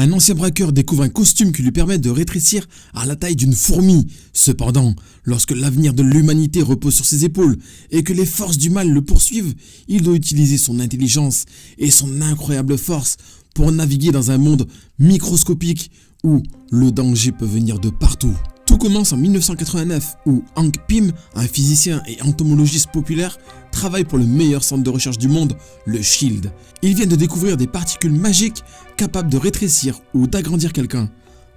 Un ancien braqueur découvre un costume qui lui permet de rétrécir à la taille d'une fourmi. Cependant, lorsque l'avenir de l'humanité repose sur ses épaules et que les forces du mal le poursuivent, il doit utiliser son intelligence et son incroyable force pour naviguer dans un monde microscopique où le danger peut venir de partout. Tout commence en 1989 où Hank Pym, un physicien et entomologiste populaire, travaille pour le meilleur centre de recherche du monde, le SHIELD. Il vient de découvrir des particules magiques capables de rétrécir ou d'agrandir quelqu'un.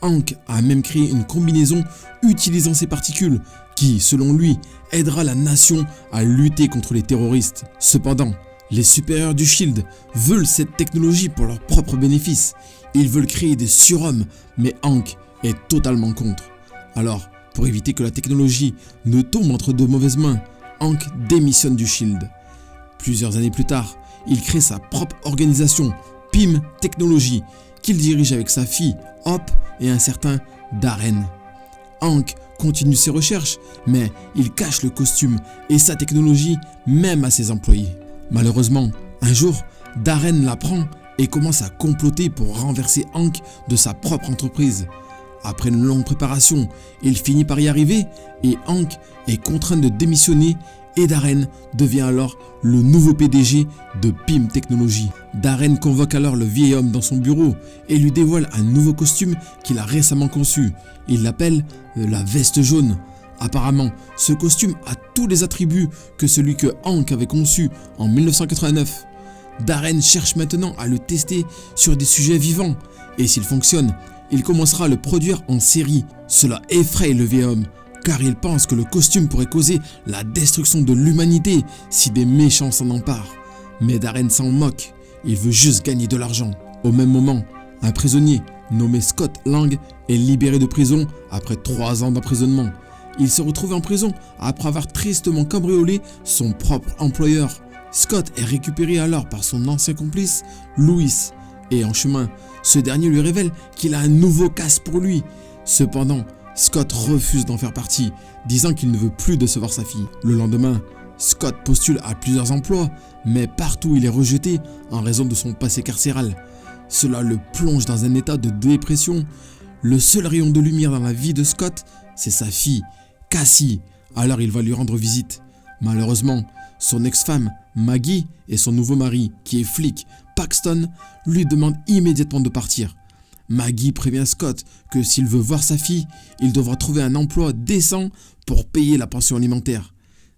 Hank a même créé une combinaison utilisant ces particules qui, selon lui, aidera la nation à lutter contre les terroristes. Cependant, les supérieurs du SHIELD veulent cette technologie pour leur propre bénéfice. Ils veulent créer des surhommes, mais Hank est totalement contre. Alors, pour éviter que la technologie ne tombe entre de mauvaises mains, Hank démissionne du SHIELD. Plusieurs années plus tard, il crée sa propre organisation, Pym Technologies, qu'il dirige avec sa fille, Hop, et un certain Darren. Hank continue ses recherches, mais il cache le costume et sa technologie même à ses employés. Malheureusement, un jour, Darren l'apprend et commence à comploter pour renverser Hank de sa propre entreprise. Après une longue préparation, il finit par y arriver et Hank est contraint de démissionner et Darren devient alors le nouveau PDG de Pym Technologies. Darren convoque alors le vieil homme dans son bureau et lui dévoile un nouveau costume qu'il a récemment conçu. Il l'appelle la veste jaune. Apparemment, ce costume a tous les attributs que celui que Hank avait conçu en 1989. Darren cherche maintenant à le tester sur des sujets vivants et s'il fonctionne, il commencera à le produire en série. Cela effraie le vieil homme, car il pense que le costume pourrait causer la destruction de l'humanité si des méchants s'en emparent. Mais Darren s'en moque, il veut juste gagner de l'argent. Au même moment, un prisonnier nommé Scott Lang est libéré de prison après 3 ans d'emprisonnement. Il se retrouve en prison après avoir tristement cambriolé son propre employeur. Scott est récupéré alors par son ancien complice, Louis, et en chemin, ce dernier lui révèle qu'il a un nouveau casse pour lui. Cependant, Scott refuse d'en faire partie, disant qu'il ne veut plus décevoir sa fille. Le lendemain, Scott postule à plusieurs emplois, mais partout il est rejeté en raison de son passé carcéral. Cela le plonge dans un état de dépression. Le seul rayon de lumière dans la vie de Scott, c'est sa fille, Cassie. Alors il va lui rendre visite. Malheureusement, son ex-femme, Maggie, et son nouveau mari, qui est flic, Paxton, lui demandent immédiatement de partir. Maggie prévient Scott que s'il veut voir sa fille, il devra trouver un emploi décent pour payer la pension alimentaire.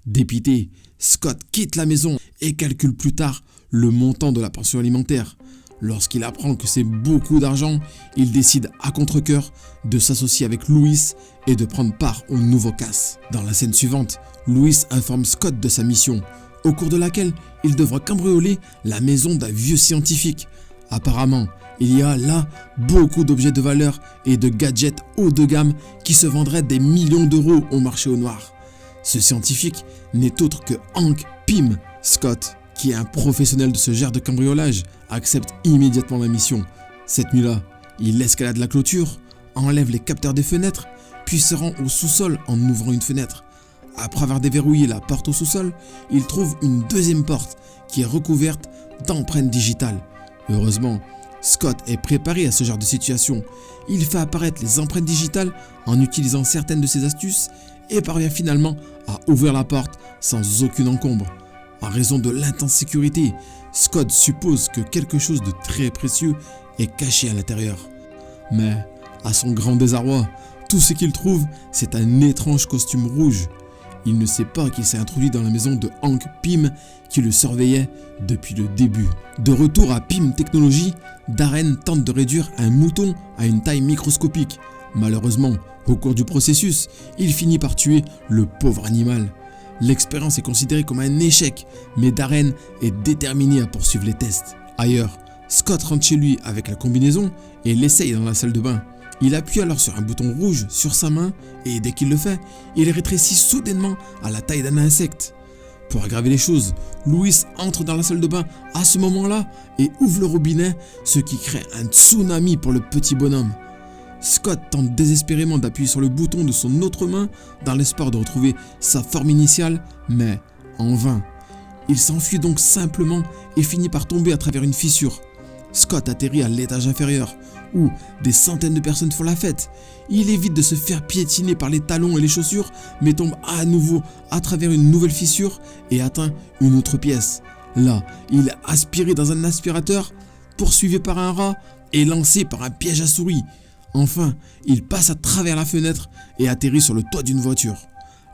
Dépité, Scott quitte la maison et calcule plus tard le montant de la pension alimentaire. Lorsqu'il apprend que c'est beaucoup d'argent, il décide à contre-cœur de s'associer avec Louis et de prendre part au nouveau casse. Dans la scène suivante, Louis informe Scott de sa mission, au cours de laquelle il devra cambrioler la maison d'un vieux scientifique. Apparemment, il y a là beaucoup d'objets de valeur et de gadgets haut de gamme qui se vendraient des millions d'euros au marché au noir. Ce scientifique n'est autre que Hank Pym. Scott, qui est un professionnel de ce genre de cambriolage, accepte immédiatement la mission. Cette nuit-là, il escalade la clôture, enlève les capteurs des fenêtres, puis se rend au sous-sol en ouvrant une fenêtre. Après avoir déverrouillé la porte au sous-sol, il trouve une deuxième porte qui est recouverte d'empreintes digitales. Heureusement, Scott est préparé à ce genre de situation. Il fait apparaître les empreintes digitales en utilisant certaines de ses astuces et parvient finalement à ouvrir la porte sans aucune encombre. En raison de l'intense sécurité, Scott suppose que quelque chose de très précieux est caché à l'intérieur. Mais, à son grand désarroi, tout ce qu'il trouve, c'est un étrange costume rouge. Il ne sait pas qu'il s'est introduit dans la maison de Hank Pym qui le surveillait depuis le début. De retour à Pym Technologies, Darren tente de réduire un mouton à une taille microscopique. Malheureusement, au cours du processus, il finit par tuer le pauvre animal. L'expérience est considérée comme un échec, mais Darren est déterminé à poursuivre les tests. Ailleurs, Scott rentre chez lui avec la combinaison et l'essaye dans la salle de bain. Il appuie alors sur un bouton rouge sur sa main et dès qu'il le fait, il rétrécit soudainement à la taille d'un insecte. Pour aggraver les choses, Louis entre dans la salle de bain à ce moment-là et ouvre le robinet, ce qui crée un tsunami pour le petit bonhomme. Scott tente désespérément d'appuyer sur le bouton de son autre main dans l'espoir de retrouver sa forme initiale, mais en vain. Il s'enfuit donc simplement et finit par tomber à travers une fissure. Scott atterrit à l'étage inférieur, où des centaines de personnes font la fête. Il évite de se faire piétiner par les talons et les chaussures, mais tombe à nouveau à travers une nouvelle fissure et atteint une autre pièce. Là, il est aspiré dans un aspirateur, poursuivi par un rat et lancé par un piège à souris. Enfin, il passe à travers la fenêtre et atterrit sur le toit d'une voiture.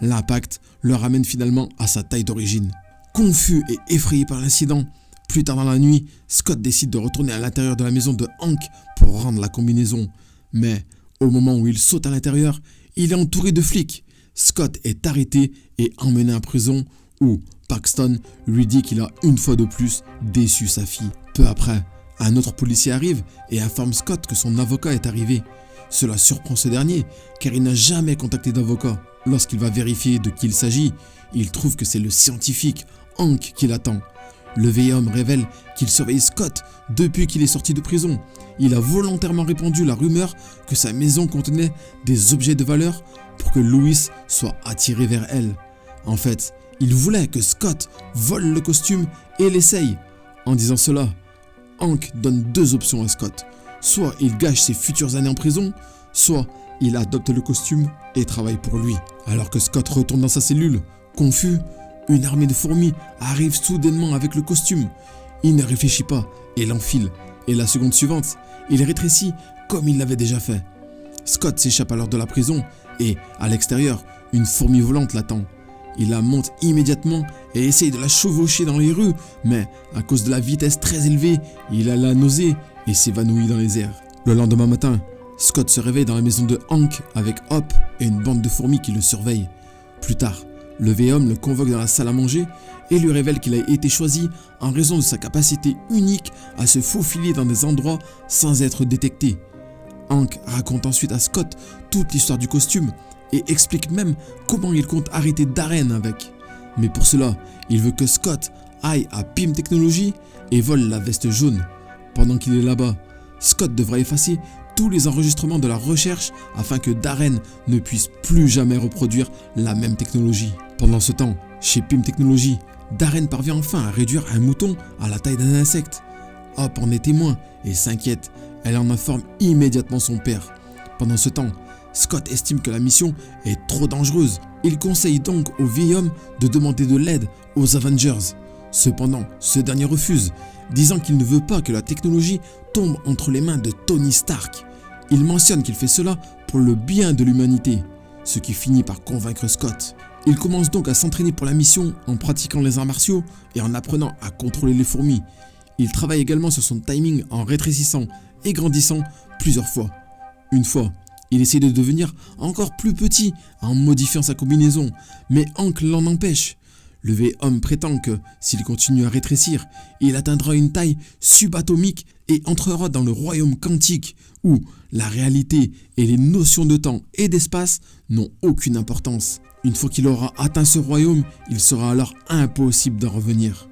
L'impact le ramène finalement à sa taille d'origine. Confus et effrayé par l'incident, plus tard dans la nuit, Scott décide de retourner à l'intérieur de la maison de Hank pour rendre la combinaison. Mais au moment où il saute à l'intérieur, il est entouré de flics. Scott est arrêté et emmené à prison où Paxton lui dit qu'il a une fois de plus déçu sa fille. Peu après, un autre policier arrive et informe Scott que son avocat est arrivé. Cela surprend ce dernier car il n'a jamais contacté d'avocat. Lorsqu'il va vérifier de qui il s'agit, il trouve que c'est le scientifique Hank qui l'attend. Le vieil homme révèle qu'il surveille Scott depuis qu'il est sorti de prison. Il a volontairement répandu la rumeur que sa maison contenait des objets de valeur pour que Louis soit attiré vers elle. En fait, il voulait que Scott vole le costume et l'essaye. En disant cela, Hank donne deux options à Scott. Soit il gâche ses futures années en prison, soit il adopte le costume et travaille pour lui. Alors que Scott retourne dans sa cellule, confus, une armée de fourmis arrive soudainement avec le costume. Il ne réfléchit pas et l'enfile. Et la seconde suivante, il rétrécit comme il l'avait déjà fait. Scott s'échappe alors de la prison et, à l'extérieur, une fourmi volante l'attend. Il la monte immédiatement et essaye de la chevaucher dans les rues, mais à cause de la vitesse très élevée, il a la nausée et s'évanouit dans les airs. Le lendemain matin, Scott se réveille dans la maison de Hank avec Hop et une bande de fourmis qui le surveillent. Plus tard, le vieil homme le convoque dans la salle à manger et lui révèle qu'il a été choisi en raison de sa capacité unique à se faufiler dans des endroits sans être détecté. Hank raconte ensuite à Scott toute l'histoire du costume et explique même comment il compte arrêter Darren avec. Mais pour cela, il veut que Scott aille à PIM Technologies et vole la veste jaune. Pendant qu'il est là-bas, Scott devra effacer tous les enregistrements de la recherche afin que Darren ne puisse plus jamais reproduire la même technologie. Pendant ce temps, chez PIM Technologies, Darren parvient enfin à réduire un mouton à la taille d'un insecte. Hop en est témoin et s'inquiète. Elle en informe immédiatement son père. Pendant ce temps, Scott estime que la mission est trop dangereuse. Il conseille donc au vieil homme de demander de l'aide aux Avengers. Cependant, ce dernier refuse, disant qu'il ne veut pas que la technologie tombe entre les mains de Tony Stark. Il mentionne qu'il fait cela pour le bien de l'humanité, ce qui finit par convaincre Scott. Il commence donc à s'entraîner pour la mission en pratiquant les arts martiaux et en apprenant à contrôler les fourmis. Il travaille également sur son timing en rétrécissant et grandissant plusieurs fois. Une fois, il essaie de devenir encore plus petit en modifiant sa combinaison, mais Hank l'en empêche. Le vieil homme prétend que, s'il continue à rétrécir, il atteindra une taille subatomique et entrera dans le royaume quantique, où la réalité et les notions de temps et d'espace n'ont aucune importance. Une fois qu'il aura atteint ce royaume, il sera alors impossible d'en revenir.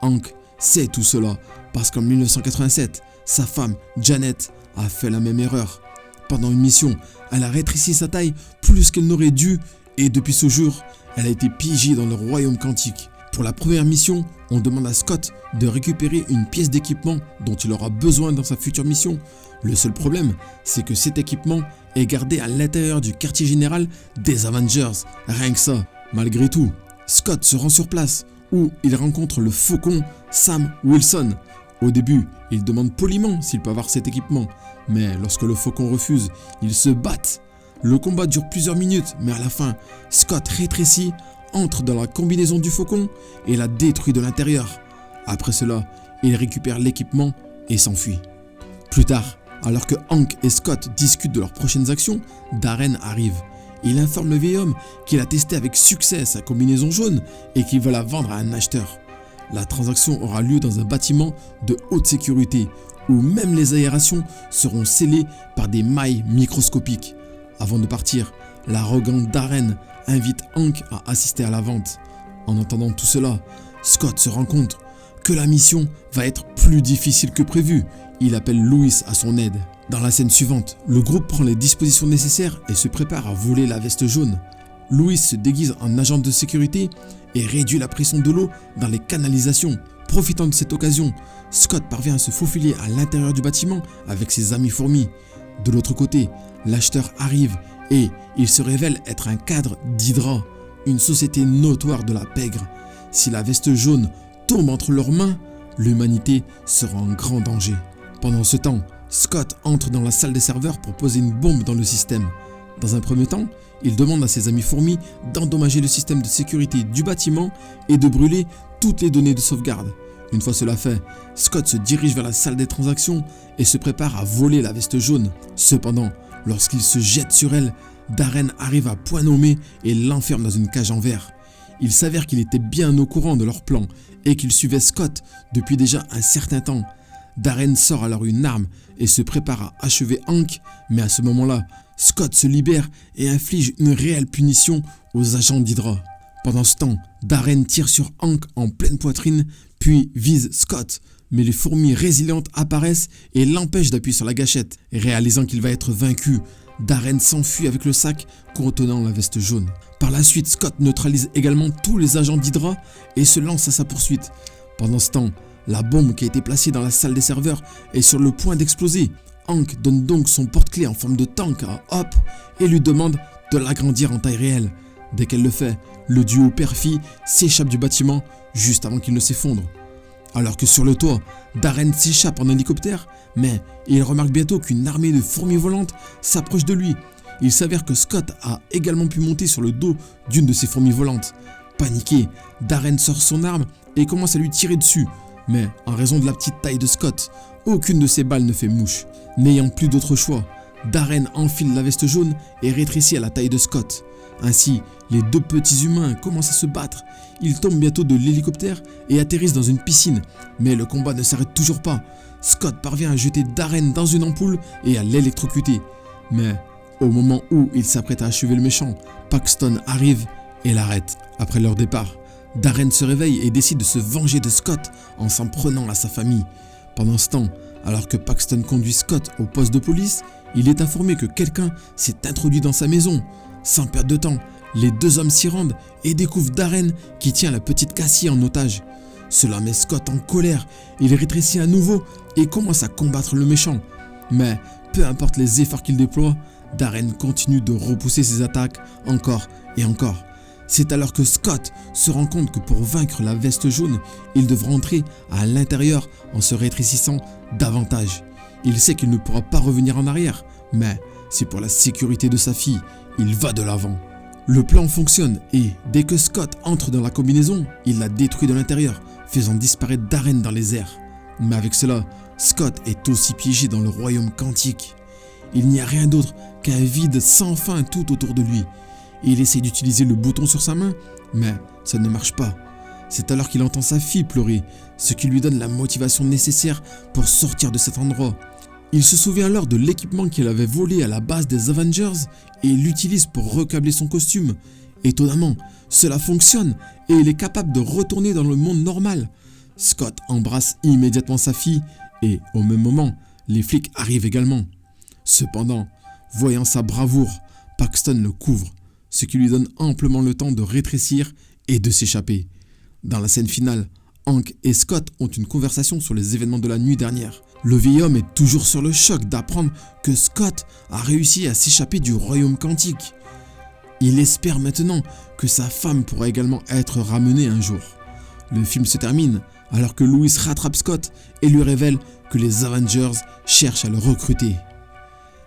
Hank sait tout cela, parce qu'en 1987, sa femme, Janet, a fait la même erreur. Pendant une mission, elle a rétréci sa taille plus qu'elle n'aurait dû, et depuis ce jour, elle a été piégée dans le royaume quantique. Pour la première mission, on demande à Scott de récupérer une pièce d'équipement dont il aura besoin dans sa future mission. Le seul problème, c'est que cet équipement est gardé à l'intérieur du quartier général des Avengers. Rien que ça. Malgré tout, Scott se rend sur place où il rencontre le faucon Sam Wilson. Au début, il demande poliment s'il peut avoir cet équipement, mais lorsque le faucon refuse, ils se battent. Le combat dure plusieurs minutes, mais à la fin, Scott rétrécit, entre dans la combinaison du faucon et la détruit de l'intérieur. Après cela, il récupère l'équipement et s'enfuit. Plus tard, alors que Hank et Scott discutent de leurs prochaines actions, Darren arrive. Il informe le vieil homme qu'il a testé avec succès sa combinaison jaune et qu'il va la vendre à un acheteur. La transaction aura lieu dans un bâtiment de haute sécurité où même les aérations seront scellées par des mailles microscopiques. Avant de partir, l'arrogant Darren invite Hank à assister à la vente. En entendant tout cela, Scott se rend compte que la mission va être plus difficile que prévu. Il appelle Louis à son aide. Dans la scène suivante, le groupe prend les dispositions nécessaires et se prépare à voler la veste jaune. Louis se déguise en agent de sécurité et réduit la pression de l'eau dans les canalisations. Profitant de cette occasion, Scott parvient à se faufiler à l'intérieur du bâtiment avec ses amis fourmis. De l'autre côté, l'acheteur arrive et il se révèle être un cadre d'Hydra, une société notoire de la pègre. Si la veste jaune tombe entre leurs mains, l'humanité sera en grand danger. Pendant ce temps, Scott entre dans la salle des serveurs pour poser une bombe dans le système. Dans un premier temps, il demande à ses amis fourmis d'endommager le système de sécurité du bâtiment et de brûler toutes les données de sauvegarde. Une fois cela fait, Scott se dirige vers la salle des transactions et se prépare à voler la veste jaune. Cependant, lorsqu'il se jette sur elle, Darren arrive à point nommé et l'enferme dans une cage en verre. Il s'avère qu'il était bien au courant de leur plan et qu'il suivait Scott depuis déjà un certain temps. Darren sort alors une arme et se prépare à achever Hank, mais à ce moment-là, Scott se libère et inflige une réelle punition aux agents d'Hydra. Pendant ce temps, Darren tire sur Hank en pleine poitrine, puis vise Scott, mais les fourmis résilientes apparaissent et l'empêchent d'appuyer sur la gâchette. Réalisant qu'il va être vaincu, Darren s'enfuit avec le sac contenant la veste jaune. Par la suite, Scott neutralise également tous les agents d'Hydra et se lance à sa poursuite. Pendant ce temps, la bombe qui a été placée dans la salle des serveurs est sur le point d'exploser. Hank donne donc son porte-clés en forme de tank à Hop et lui demande de l'agrandir en taille réelle. Dès qu'elle le fait, le duo père-fille s'échappe du bâtiment juste avant qu'il ne s'effondre. Alors que sur le toit, Darren s'échappe en hélicoptère, mais il remarque bientôt qu'une armée de fourmis volantes s'approche de lui. Il s'avère que Scott a également pu monter sur le dos d'une de ces fourmis volantes. Paniqué, Darren sort son arme et commence à lui tirer dessus. Mais en raison de la petite taille de Scott, aucune de ses balles ne fait mouche. N'ayant plus d'autre choix, Darren enfile la veste jaune et rétrécit à la taille de Scott. Ainsi, les deux petits humains commencent à se battre. Ils tombent bientôt de l'hélicoptère et atterrissent dans une piscine. Mais le combat ne s'arrête toujours pas. Scott parvient à jeter Darren dans une ampoule et à l'électrocuter. Mais au moment où il s'apprête à achever le méchant, Paxton arrive et l'arrête. Après leur départ, Darren se réveille et décide de se venger de Scott en s'en prenant à sa famille. Pendant ce temps, alors que Paxton conduit Scott au poste de police, il est informé que quelqu'un s'est introduit dans sa maison. Sans perdre de temps, les deux hommes s'y rendent et découvrent Darren qui tient la petite Cassie en otage. Cela met Scott en colère, il rétrécit à nouveau et commence à combattre le méchant. Mais peu importe les efforts qu'il déploie, Darren continue de repousser ses attaques encore et encore. C'est alors que Scott se rend compte que pour vaincre la veste jaune, il devra entrer à l'intérieur en se rétrécissant davantage. Il sait qu'il ne pourra pas revenir en arrière, mais c'est pour la sécurité de sa fille, il va de l'avant. Le plan fonctionne et dès que Scott entre dans la combinaison, il la détruit de l'intérieur, faisant disparaître Darren dans les airs. Mais avec cela, Scott est aussi piégé dans le royaume quantique. Il n'y a rien d'autre qu'un vide sans fin tout autour de lui. Il essaie d'utiliser le bouton sur sa main, mais ça ne marche pas. C'est alors qu'il entend sa fille pleurer, ce qui lui donne la motivation nécessaire pour sortir de cet endroit. Il se souvient alors de l'équipement qu'il avait volé à la base des Avengers et l'utilise pour recabler son costume. Étonnamment, cela fonctionne et il est capable de retourner dans le monde normal. Scott embrasse immédiatement sa fille et au même moment, les flics arrivent également. Cependant, voyant sa bravoure, Paxton le couvre, ce qui lui donne amplement le temps de rétrécir et de s'échapper. Dans la scène finale, Hank et Scott ont une conversation sur les événements de la nuit dernière. Le vieil homme est toujours sur le choc d'apprendre que Scott a réussi à s'échapper du royaume quantique. Il espère maintenant que sa femme pourra également être ramenée un jour. Le film se termine alors que Louis rattrape Scott et lui révèle que les Avengers cherchent à le recruter.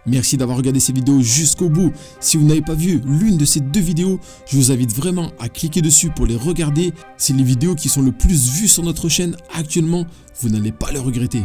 Merci d'avoir regardé ces vidéos jusqu'au bout. Si vous n'avez pas vu l'une de ces deux vidéos, je vous invite vraiment à cliquer dessus pour les regarder. C'est les vidéos qui sont le plus vues sur notre chaîne actuellement, vous n'allez pas le regretter.